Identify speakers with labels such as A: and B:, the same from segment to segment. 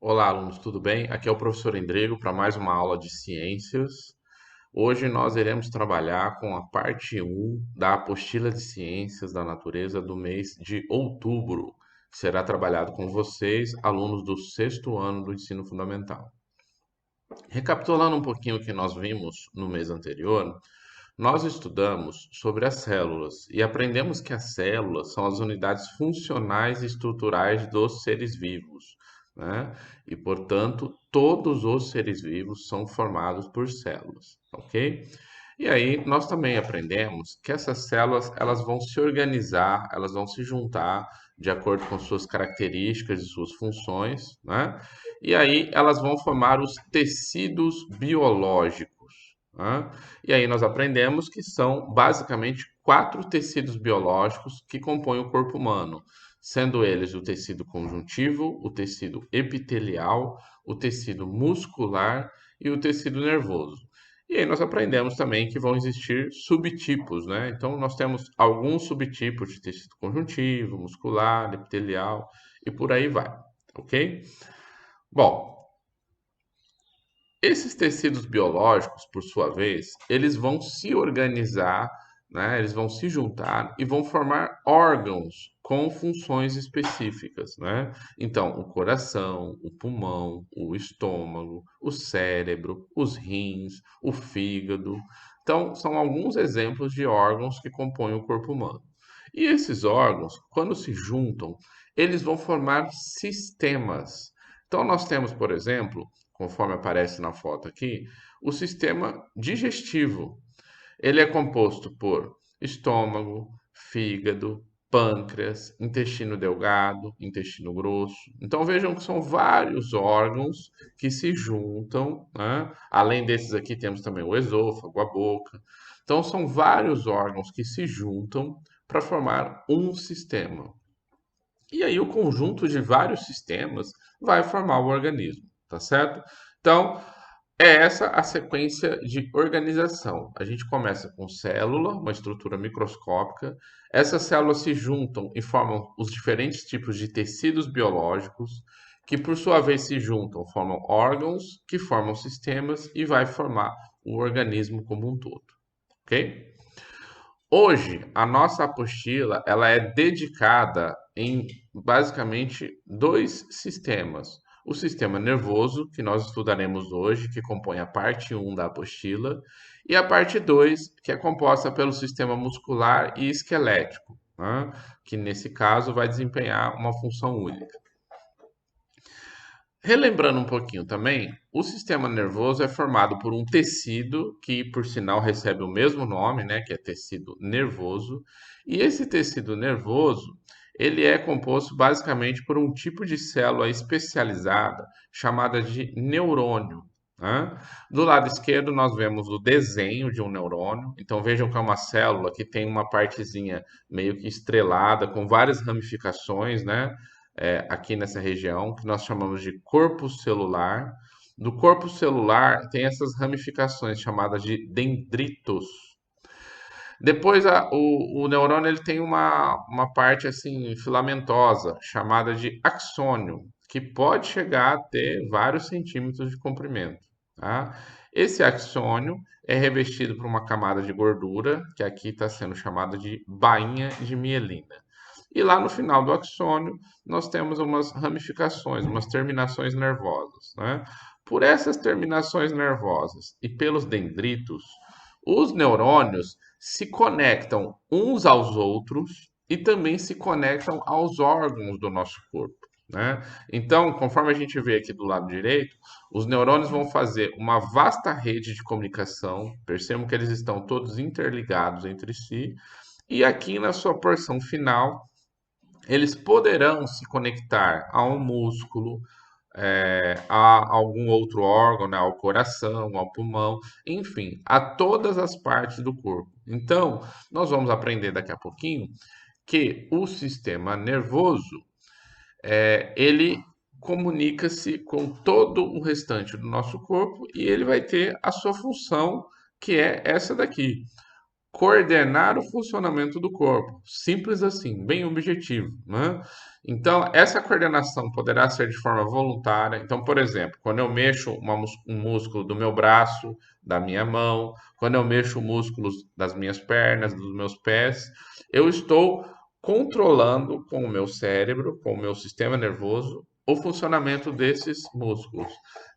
A: Olá, alunos, tudo bem? Aqui é o professor Endrigo para mais uma aula de ciências. Hoje nós iremos trabalhar com a parte um da apostila de ciências da natureza do mês de outubro, que será trabalhado com vocês, alunos do sexto ano do ensino fundamental. Recapitulando um pouquinho o que nós vimos no mês anterior, nós estudamos sobre as células e aprendemos que as células são as unidades funcionais e estruturais dos seres vivos, né? E, portanto, todos os seres vivos são formados por células, ok? E aí nós também aprendemos que essas células elas vão se organizar, elas vão se juntar de acordo com suas características e suas funções, né? E aí elas vão formar os tecidos biológicos, né? E aí nós aprendemos que são basicamente quatro tecidos biológicos que compõem o corpo humano, sendo eles o tecido conjuntivo, o tecido epitelial, o tecido muscular e o tecido nervoso. E aí nós aprendemos também que vão existir subtipos, né? Então nós temos alguns subtipos de tecido conjuntivo, muscular, epitelial e por aí vai, ok? Bom, esses tecidos biológicos, por sua vez, eles vão se organizar, né? Eles vão se juntar e vão formar órgãos com funções específicas, né? Então, o coração, o pulmão, o estômago, o cérebro, os rins, o fígado. Então, são alguns exemplos de órgãos que compõem o corpo humano. E esses órgãos, quando se juntam, eles vão formar sistemas. Então, nós temos, por exemplo, conforme aparece na foto aqui, o sistema digestivo. Ele é composto por estômago, fígado, pâncreas, intestino delgado, intestino grosso. Então vejam que são vários órgãos que se juntam, né? Além desses aqui temos também o esôfago, a boca. Então são vários órgãos que se juntam para formar um sistema. E aí o conjunto de vários sistemas vai formar o organismo, tá certo? Então, é essa a sequência de organização. A gente começa com célula, uma estrutura microscópica. Essas células se juntam e formam os diferentes tipos de tecidos biológicos, que por sua vez se juntam, formam órgãos, que formam sistemas e vai formar o organismo como um todo, ok? Hoje, a nossa apostila ela é dedicada em basicamente dois sistemas. O sistema nervoso, que nós estudaremos hoje, que compõe a parte um da apostila, e a parte 2, que é composta pelo sistema muscular e esquelético, né? Que nesse caso vai desempenhar uma função única. Relembrando um pouquinho também, o sistema nervoso é formado por um tecido que, por sinal, recebe o mesmo nome, né, que é tecido nervoso. E esse tecido nervoso, ele é composto basicamente por um tipo de célula especializada chamada de neurônio, né? Do lado esquerdo nós vemos o desenho de um neurônio. Então vejam que é uma célula que tem uma partezinha meio que estrelada com várias ramificações, né? Aqui nessa região, que nós chamamos de corpo celular. Do corpo celular tem essas ramificações chamadas de dendritos. Depois o neurônio ele tem uma parte assim filamentosa chamada de axônio, que pode chegar a ter vários centímetros de comprimento. Tá? Esse axônio é revestido por uma camada de gordura, que aqui está sendo chamada de bainha de mielina. E lá no final do axônio, nós temos umas ramificações, umas terminações nervosas, né? Por essas terminações nervosas e pelos dendritos, os neurônios se conectam uns aos outros e também se conectam aos órgãos do nosso corpo, né? Então, conforme a gente vê aqui do lado direito, os neurônios vão fazer uma vasta rede de comunicação, percebam que eles estão todos interligados entre si, e aqui na sua porção final, eles poderão se conectar a um músculo, a algum outro órgão, né, ao coração, ao pulmão, enfim, a todas as partes do corpo. Então, nós vamos aprender daqui a pouquinho que o sistema nervoso, ele comunica-se com todo o restante do nosso corpo e ele vai ter a sua função, que é essa daqui: coordenar o funcionamento do corpo. Simples assim, bem objetivo, né? Então, essa coordenação poderá ser de forma voluntária. Então, por exemplo, quando eu mexo um músculo do meu braço, da minha mão, quando eu mexo músculos das minhas pernas, dos meus pés, eu estou controlando com o meu cérebro, com o meu sistema nervoso, o funcionamento desses músculos.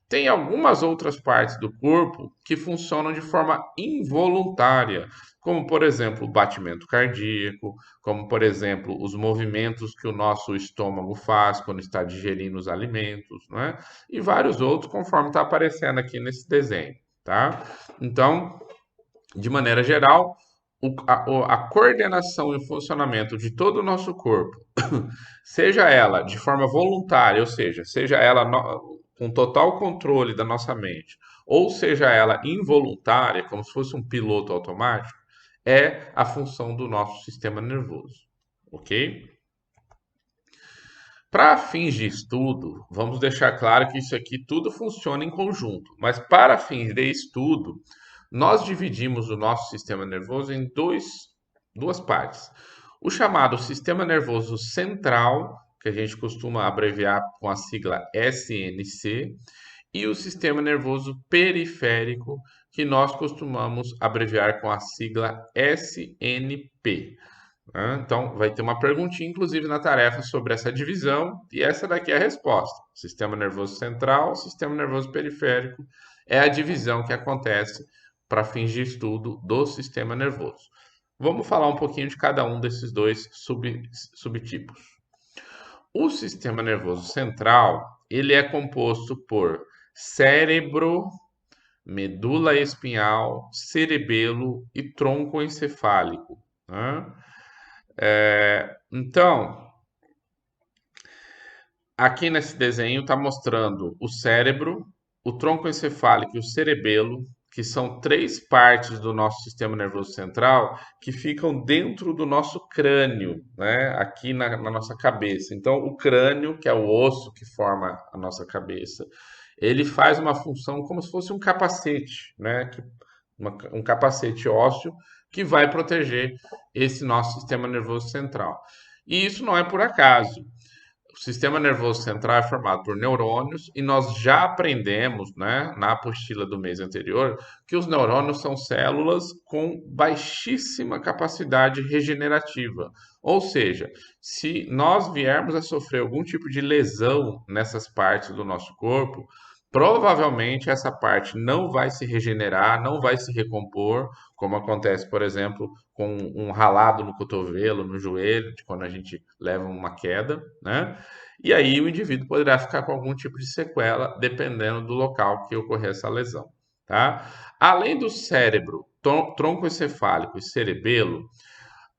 A: Tem algumas outras partes do corpo que funcionam de forma involuntária, como por exemplo o batimento cardíaco, como por exemplo os movimentos que o nosso estômago faz quando está digerindo os alimentos, não é? E vários outros, conforme está aparecendo aqui nesse desenho, tá? Então, de maneira geral, a coordenação e o funcionamento de todo o nosso corpo, seja ela de forma voluntária, ou seja ela com total controle da nossa mente, ou seja ela involuntária, como se fosse um piloto automático, é a função do nosso sistema nervoso, ok? Para fins de estudo, vamos deixar claro que isso aqui tudo funciona em conjunto, mas para fins de estudo, nós dividimos o nosso sistema nervoso em duas partes. O chamado sistema nervoso central, que a gente costuma abreviar com a sigla SNC, e o sistema nervoso periférico, que nós costumamos abreviar com a sigla SNP. Né? Então, vai ter uma perguntinha, inclusive, na tarefa sobre essa divisão, e essa daqui é a resposta. Sistema nervoso central, sistema nervoso periférico é a divisão que acontece para fins de estudo do sistema nervoso. Vamos falar um pouquinho de cada um desses dois subtipos. O sistema nervoso central, ele é composto por cérebro, medula espinhal, cerebelo e tronco encefálico. Né? Então, aqui nesse desenho está mostrando o cérebro, o tronco encefálico e o cerebelo, que são três partes do nosso sistema nervoso central que ficam dentro do nosso crânio, né? Aqui na nossa cabeça. Então, o crânio, que é o osso que forma a nossa cabeça, ele faz uma função como se fosse um capacete, né? Um capacete ósseo que vai proteger esse nosso sistema nervoso central. E isso não é por acaso. O sistema nervoso central é formado por neurônios e nós já aprendemos, né, na apostila do mês anterior, que os neurônios são células com baixíssima capacidade regenerativa. Ou seja, se nós viermos a sofrer algum tipo de lesão nessas partes do nosso corpo, provavelmente essa parte não vai se regenerar, não vai se recompor, como acontece, por exemplo, com um ralado no cotovelo, no joelho, de quando a gente leva uma queda, né? E aí o indivíduo poderá ficar com algum tipo de sequela, dependendo do local que ocorrer essa lesão, tá? Além do cérebro, tronco encefálico e cerebelo,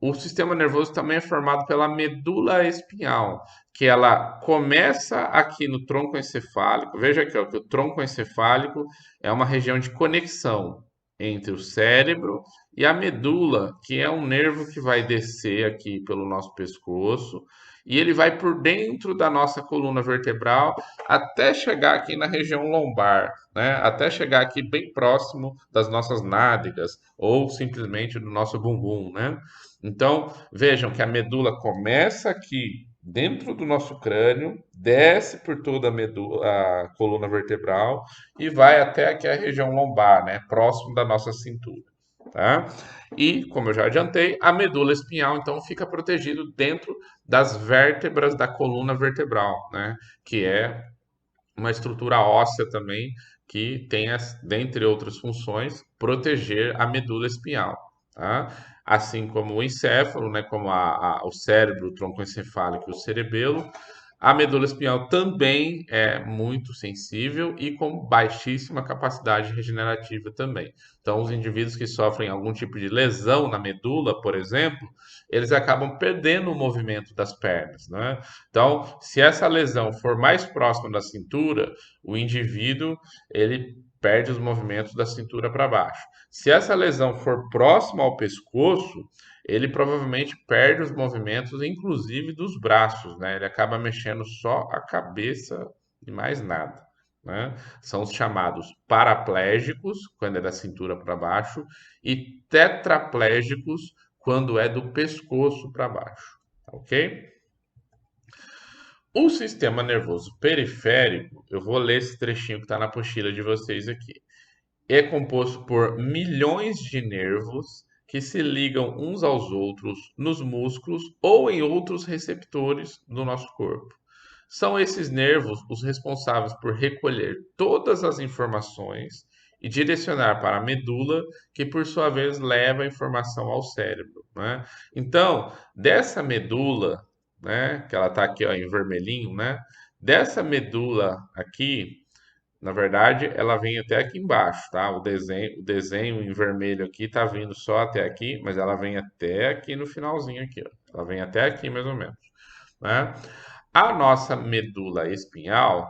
A: o sistema nervoso também é formado pela medula espinhal, que ela começa aqui no tronco encefálico. Veja aqui, ó, que o tronco encefálico é uma região de conexão entre o cérebro e a medula, que é um nervo que vai descer aqui pelo nosso pescoço e ele vai por dentro da nossa coluna vertebral até chegar aqui na região lombar, né? Até chegar aqui bem próximo das nossas nádegas ou simplesmente do nosso bumbum, né? Então, vejam que a medula começa aqui dentro do nosso crânio, desce por toda a coluna vertebral e vai até aqui a região lombar, né, próximo da nossa cintura, tá? E, como eu já adiantei, a medula espinhal então fica protegido dentro das vértebras da coluna vertebral, né, que é uma estrutura óssea também que tem, dentre outras funções, proteger a medula espinhal, tá? Assim como o encéfalo, né, como o cérebro, o tronco encefálico e o cerebelo, a medula espinhal também é muito sensível e com baixíssima capacidade regenerativa também. Então, os indivíduos que sofrem algum tipo de lesão na medula, por exemplo, eles acabam perdendo o movimento das pernas, né? Então, se essa lesão for mais próxima da cintura, o indivíduo ele perde os movimentos da cintura para baixo. Se essa lesão for próxima ao pescoço, ele provavelmente perde os movimentos, inclusive dos braços, né? Ele acaba mexendo só a cabeça e mais nada, né? São os chamados paraplégicos, quando é da cintura para baixo, e tetraplégicos, quando é do pescoço para baixo, tá ok? O sistema nervoso periférico, eu vou ler esse trechinho que está na apostila de vocês aqui. É composto por milhões de nervos que se ligam uns aos outros nos músculos ou em outros receptores do nosso corpo. São esses nervos os responsáveis por recolher todas as informações e direcionar para a medula, que por sua vez leva a informação ao cérebro, né? Então, dessa medula, né, que ela está aqui ó, em vermelhinho, né? Dessa medula aqui, na verdade, ela vem até aqui embaixo, tá? O desenho em vermelho aqui tá vindo só até aqui, mas ela vem até aqui no finalzinho aqui, ó. Ela vem até aqui mais ou menos, né? A nossa medula espinhal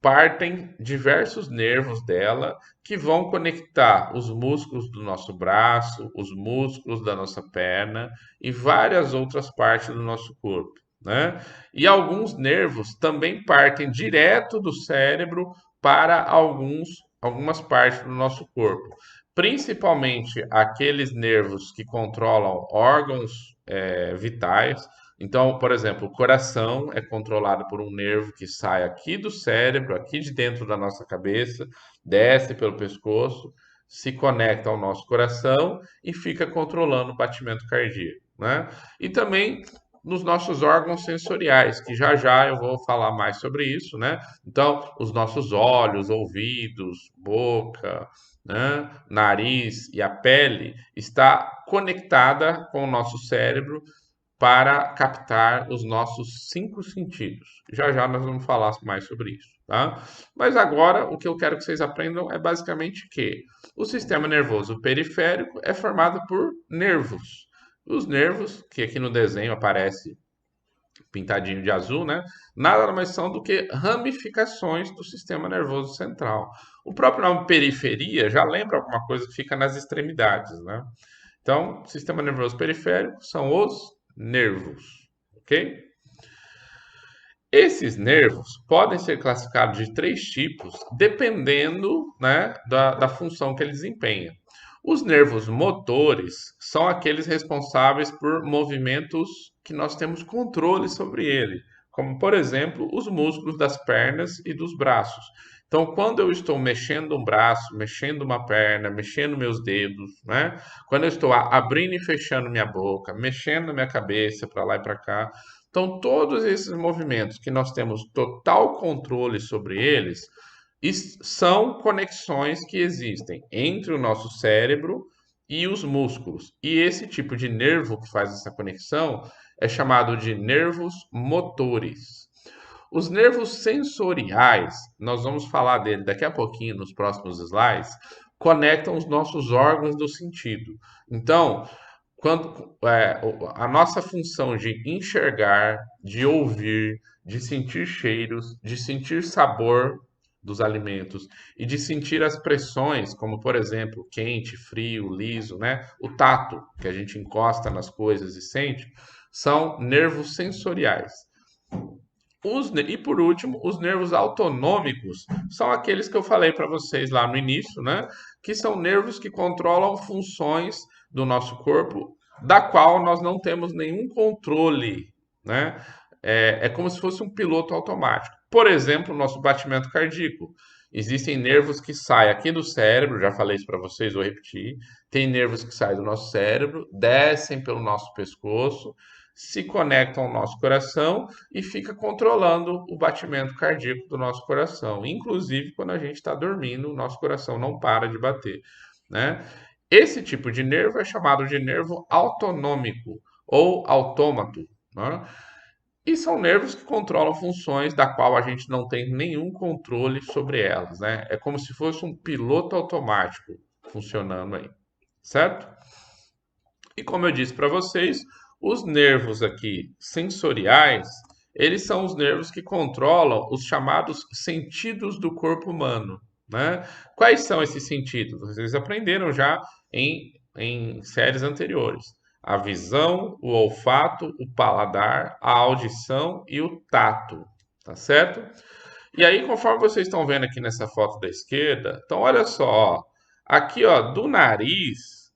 A: partem diversos nervos dela que vão conectar os músculos do nosso braço, os músculos da nossa perna e várias outras partes do nosso corpo, né? E alguns nervos também partem direto do cérebro para algumas partes do nosso corpo, principalmente aqueles nervos que controlam órgãos vitais. Então, por exemplo, o coração é controlado por um nervo que sai aqui do cérebro, aqui de dentro da nossa cabeça, desce pelo pescoço, se conecta ao nosso coração e fica controlando o batimento cardíaco, né? E também nos nossos órgãos sensoriais, que já já eu vou falar mais sobre isso, né? Então, os nossos olhos, ouvidos, boca, né, nariz e a pele está conectada com o nosso cérebro para captar os nossos cinco sentidos. Já já nós vamos falar mais sobre isso, tá? Mas agora o que eu quero que vocês aprendam é basicamente que o sistema nervoso periférico é formado por nervos. Os nervos, que aqui no desenho aparece pintadinho de azul, né? Nada mais são do que ramificações do sistema nervoso central. O próprio nome periferia já lembra alguma coisa que fica nas extremidades, né? Então, sistema nervoso periférico são os nervos, ok? Esses nervos podem ser classificados de três tipos, dependendo, né, da função que eles desempenham. Os nervos motores são aqueles responsáveis por movimentos que nós temos controle sobre ele, como, por exemplo, os músculos das pernas e dos braços. Então, quando eu estou mexendo um braço, mexendo uma perna, mexendo meus dedos, né? Quando eu estou abrindo e fechando minha boca, mexendo minha cabeça para lá e para cá, então todos esses movimentos que nós temos total controle sobre eles, são conexões que existem entre o nosso cérebro e os músculos. E esse tipo de nervo que faz essa conexão é chamado de nervos motores. Os nervos sensoriais, nós vamos falar dele daqui a pouquinho nos próximos slides, conectam os nossos órgãos do sentido. Então, quando a nossa função de enxergar, de ouvir, de sentir cheiros, de sentir sabor dos alimentos e de sentir as pressões, como por exemplo, quente, frio, liso, né? O tato, que a gente encosta nas coisas e sente, são nervos sensoriais. E por último, os nervos autonômicos são aqueles que eu falei para vocês lá no início, né? Que são nervos que controlam funções do nosso corpo, da qual nós não temos nenhum controle, né? É como se fosse um piloto automático. Por exemplo, o nosso batimento cardíaco. Existem nervos que saem aqui do cérebro, já falei isso para vocês, vou repetir. Tem nervos que saem do nosso cérebro, descem pelo nosso pescoço, se conectam ao nosso coração e fica controlando o batimento cardíaco do nosso coração. Inclusive, quando a gente está dormindo, o nosso coração não para de bater, né? Esse tipo de nervo é chamado de nervo autonômico ou autômato, né? E são nervos que controlam funções da qual a gente não tem nenhum controle sobre elas, né? É como se fosse um piloto automático funcionando aí, certo? E como eu disse para vocês, os nervos aqui sensoriais, eles são os nervos que controlam os chamados sentidos do corpo humano, né? Quais são esses sentidos? Vocês aprenderam já em séries anteriores. A visão, o olfato, o paladar, a audição e o tato, tá certo? E aí, conforme vocês estão vendo aqui nessa foto da esquerda, então olha só, ó, aqui ó, do nariz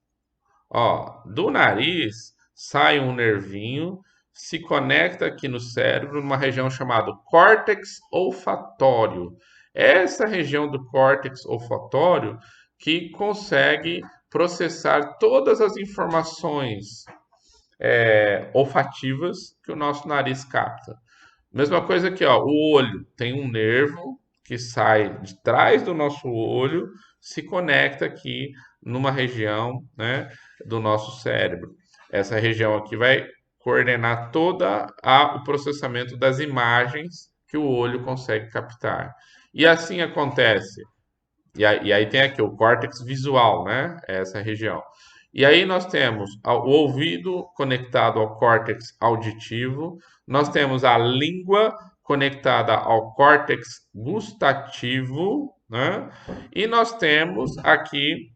A: sai um nervinho, se conecta aqui no cérebro, numa região chamada córtex olfatório. Essa região do córtex olfatório que consegue processar todas as informações olfativas que o nosso nariz capta. Mesma coisa aqui, ó, o olho tem um nervo que sai de trás do nosso olho, se conecta aqui numa região, né, do nosso cérebro. Essa região aqui vai coordenar toda o processamento das imagens que o olho consegue captar. E assim acontece e aí tem aqui o córtex visual, né? Essa região. E aí nós temos o ouvido conectado ao córtex auditivo, nós temos a língua conectada ao córtex gustativo, né? E nós temos aqui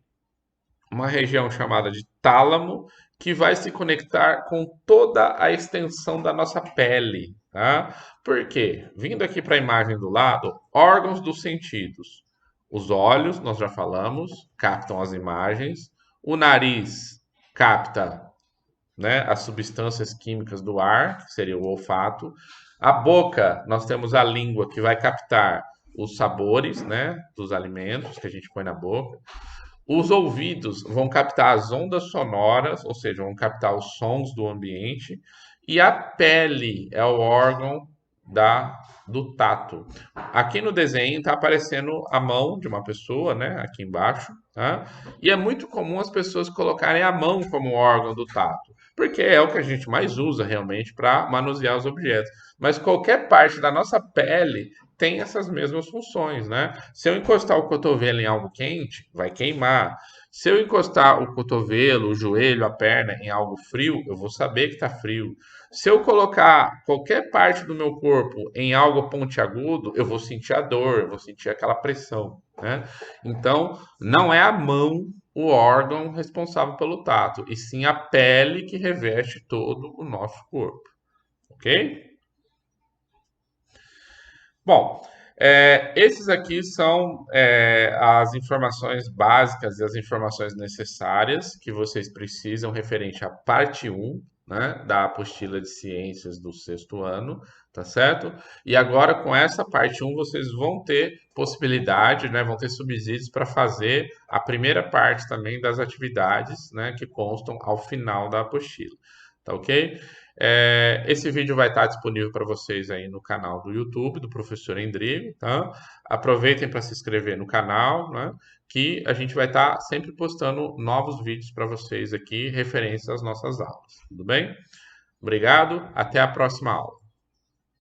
A: uma região chamada de tálamo, que vai se conectar com toda a extensão da nossa pele, tá? Por quê? Vindo aqui para a imagem do lado, órgãos dos sentidos. Os olhos, nós já falamos, captam as imagens. O nariz capta, né, as substâncias químicas do ar, que seria o olfato. A boca, nós temos a língua que vai captar os sabores, né, dos alimentos que a gente põe na boca. Os ouvidos vão captar as ondas sonoras, ou seja, vão captar os sons do ambiente, e a pele é o órgão do tato. Aqui no desenho está aparecendo a mão de uma pessoa, né? Aqui embaixo, tá? E é muito comum as pessoas colocarem a mão como órgão do tato, porque é o que a gente mais usa realmente para manusear os objetos. Mas qualquer parte da nossa pele tem essas mesmas funções, né? Se eu encostar o cotovelo em algo quente, vai queimar. Se eu encostar o cotovelo, o joelho, a perna em algo frio, eu vou saber que está frio. Se eu colocar qualquer parte do meu corpo em algo pontiagudo, eu vou sentir a dor, eu vou sentir aquela pressão, né? Então, não é a mão o órgão responsável pelo tato, e sim a pele que reveste todo o nosso corpo, ok? Bom, esses aqui são as informações básicas e as informações necessárias que vocês precisam referente à parte um, né, da apostila de ciências do sexto ano, tá certo? E agora, com essa parte um, vocês vão ter possibilidade, né, vão ter subsídios para fazer a primeira parte também das atividades, né, que constam ao final da apostila, tá ok? Esse vídeo vai estar disponível para vocês aí no canal do YouTube do Professor Endrigo, tá? Aproveitem para se inscrever no canal, né? Que a gente vai estar sempre postando novos vídeos para vocês aqui referentes às nossas aulas, tudo bem? Obrigado, até a próxima aula.